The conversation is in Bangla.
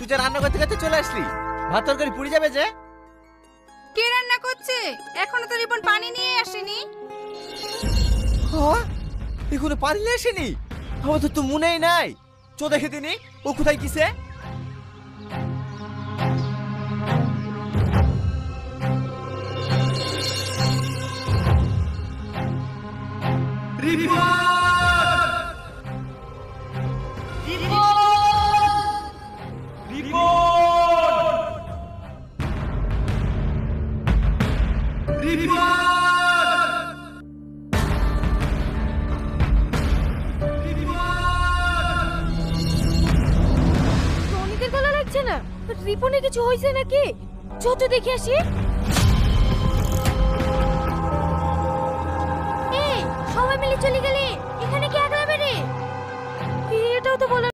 তুই যে রান্না করতে করতে চলে আসলি, ভাত তরকারি পুড়ে যাবে যে। কে রান্না করছে? এখনো তো রিপন পানি নিয়ে আসেনি। হ্যাঁ, এখনো পানি নিয়ে আসেনি? আমার তো মনেই নাই। চো দেখে দিনি ও কোথায় কিসে। রনিদের গলা লাগছে না, রিপনের কিছু হয়েছে নাকি? চো তো দেখে আসি। এই সবাই মিলে চলে গেলে, এখানে কি আগলাবে রে? এটাও তো বলা